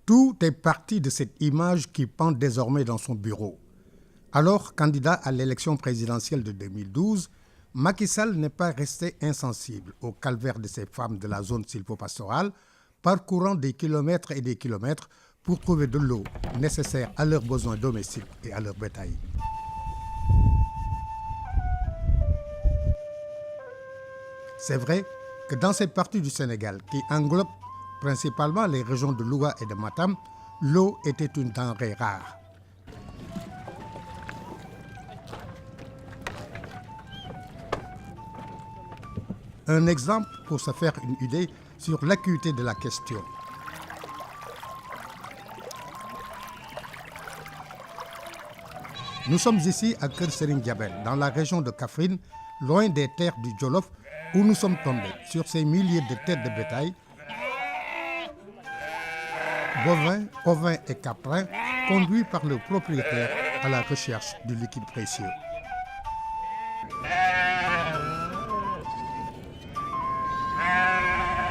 Tout est parti de cette image qui pend désormais dans son bureau. Alors, candidat à l'élection présidentielle de 2012, Macky Sall n'est pas resté insensible au calvaire de ces femmes de la zone sylvopastorale, parcourant des kilomètres et des kilomètres pour trouver de l'eau nécessaire à leurs besoins domestiques et à leur bétail. C'est vrai que dans cette partie du Sénégal qui englobe principalement les régions de Louga et de Matam, l'eau était une denrée rare. Un exemple pour se faire une idée sur l'acuité de la question. Nous sommes ici à Keur Serigne Diabel, dans la région de Kaffrine, loin des terres du Djolof, où nous sommes tombés sur ces milliers de têtes de bétail, bovins, ovins et caprins, conduits par le propriétaire à la recherche du liquide précieux.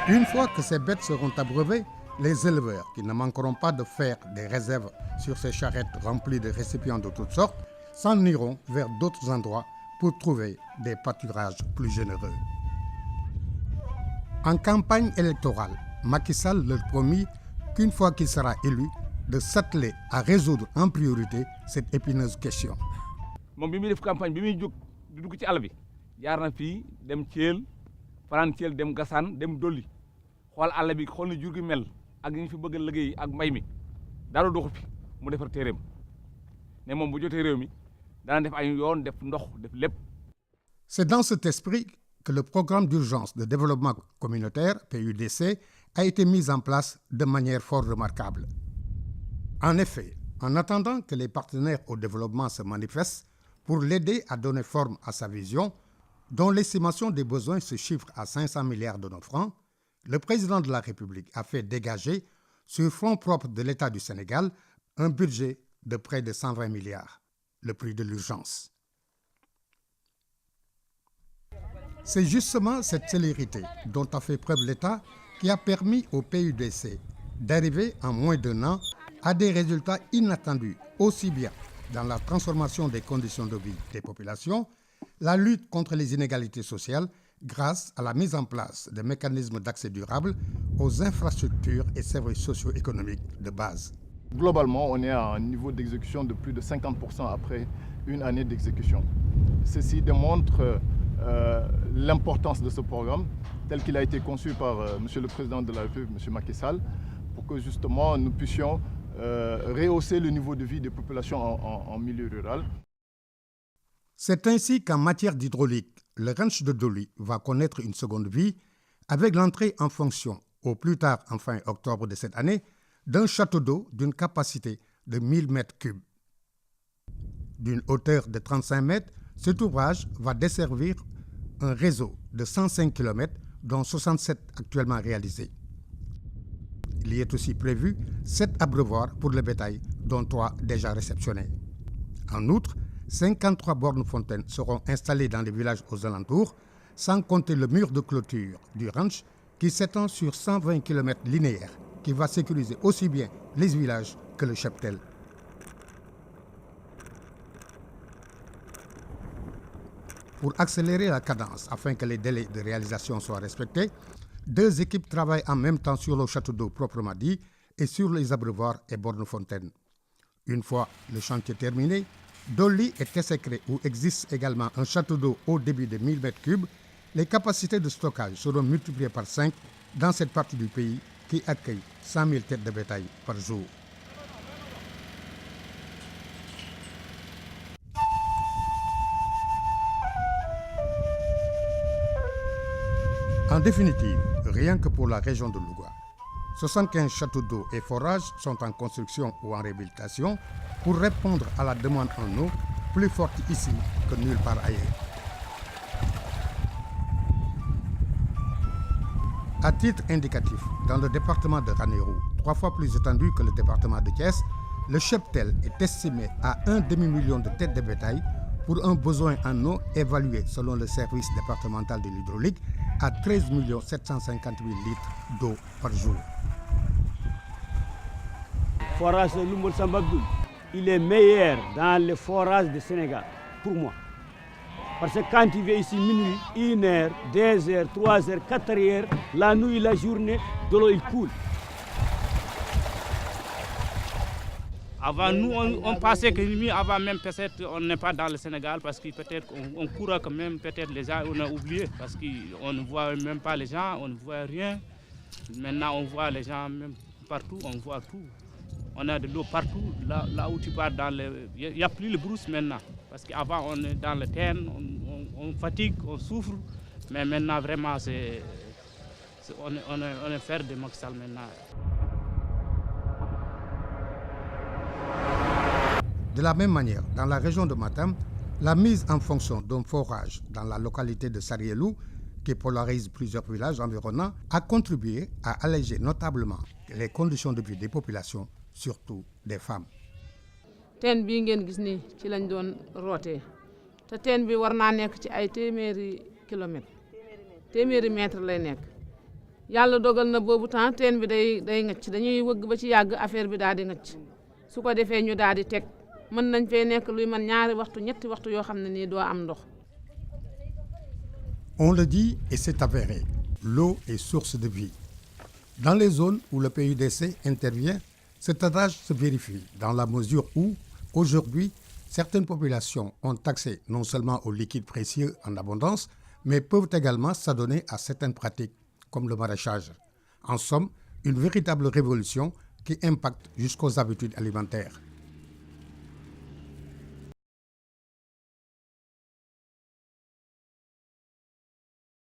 Une fois que ces bêtes seront abreuvées, les éleveurs, qui ne manqueront pas de faire des réserves sur ces charrettes remplies de récipients de toutes sortes, s'en iront vers d'autres endroits pour trouver des pâturages plus généreux. En campagne électorale, Macky Sall leur promit qu'une fois qu'il sera élu, de s'atteler à résoudre en priorité cette épineuse question. moom bi muy def campagne bi muy jóg di dugg ci àll bi jaar na fii dem Thiel fanaan Thiel dem Gassane dem Dolli xool àll bi xool na jur gi mel ak ñi fi bëgg a liggéey ak mbay mi dara doxu fi mu defar téeréem ne moom bu jotee réew mi dana def ay yoon def ndox def lépp. C'est dans cet esprit que le programme d'urgence de développement communautaire, PUDC, a été mis en place de manière fort remarquable. En effet, en attendant que les partenaires au développement se manifestent pour l'aider à donner forme à sa vision, dont l'estimation des besoins se chiffre à 500 milliards de nos francs, le président de la République a fait dégager, sur fonds propres de l'État du Sénégal, un budget de près de 120 milliards, le prix de l'urgence. C'est justement cette célérité dont a fait preuve l'État qui a permis au PUDC d'arriver en moins d'un an à des résultats inattendus, aussi bien dans la transformation des conditions de vie des populations, la lutte contre les inégalités sociales grâce à la mise en place de mécanismes d'accès durable aux infrastructures et services socio-économiques de base. Globalement, on est à un niveau d'exécution de plus de 50% après une année d'exécution. Ceci démontre l'importance de ce programme tel qu'il a été conçu par Monsieur le Président de la République, M. Macky Sall, pour que justement nous puissions rehausser le niveau de vie des populations en milieu rural. C'est ainsi qu'en matière d'hydraulique, le ranch de Dolly va connaître une seconde vie avec l'entrée en fonction, au plus tard en fin octobre de cette année, d'un château d'eau d'une capacité de 1000 mètres cubes. D'une hauteur de 35 mètres, cet ouvrage va desservir un réseau de 105 km, dont 67 actuellement réalisés. Il y est aussi prévu 7 abreuvoirs pour le bétail, dont 3 déjà réceptionnés. En outre, 53 bornes fontaines seront installées dans les villages aux alentours, sans compter le mur de clôture du ranch qui s'étend sur 120 km linéaires, qui va sécuriser aussi bien les villages que le cheptel. Pour accélérer la cadence afin que les délais de réalisation soient respectés, 2 équipes travaillent en même temps sur le château d'eau proprement dit et sur les abreuvoirs et bornes fontaines. Une fois le chantier terminé, Dolly et Tessécré, où existe également un château d'eau au débit de 1000 m3, les capacités de stockage seront multipliées par 5 dans cette partie du pays qui accueille 100 000 têtes de bétail par jour. En définitive, rien que pour la région de Louga, 75 châteaux d'eau et forages sont en construction ou en réhabilitation pour répondre à la demande en eau plus forte ici que nulle part ailleurs. À titre indicatif, dans le département de Ranérou, 3 fois plus étendu que le département de Thiès, le cheptel est estimé à 1 demi-million de têtes de bétail pour un besoin en eau évalué selon le service départemental de l'hydraulique à 13 750 000 litres d'eau par jour. forage Lumbol Sambabdoul, il est meilleur dans les forages du Sénégal, pour moi. Parce que quand il vient ici minuit, 1 heure, 2 heures, 3 heures, 4 heures, la nuit, la journée, de l'eau il coule. Avant nous, on pensait que lui, avant même peut-être on n'est pas dans le Sénégal parce que peut-être on court quand même, peut-être les gens on a oublié parce qu'on ne voit même pas les gens, on ne voit rien. Maintenant on voit les gens même partout, on voit tout. On a de l'eau partout, là où tu pars dans le... Il n'y a plus le brousse maintenant. Parce qu'avant on est dans le terre, on fatigue, on souffre. Mais maintenant vraiment on est faire de Macky Sall maintenant. De la même manière, dans la région de Matam, la mise en fonction d'un forage dans la localité de Sarielou, qui polarise plusieurs villages environnants, a contribué à alléger notablement les conditions de vie des populations, surtout des femmes. teen bii ngeen gis nii ci lañ doon rootee te teen bi war naa nekk ci ay téeméeri mètre lay nekk yàlla dogal na boobu temps teen bi day ngacc dañuy wëgg ba ci yàgg affaire bi daal di ngacc su ko defee ñu daal di teg mën nañ fee nekk luy man 2 waxtu 3 waxtu yoo xam ne nii doo am ndox. On le dit et c'est avéré, l'eau est source de vie. Dans les zones où le PUDC intervient, cet adage se vérifie dans la mesure où, aujourd'hui, certaines populations ont accès non seulement aux liquides précieux en abondance, mais peuvent également s'adonner à certaines pratiques, comme le maraîchage. En somme, une véritable révolution qui impacte jusqu'aux habitudes alimentaires.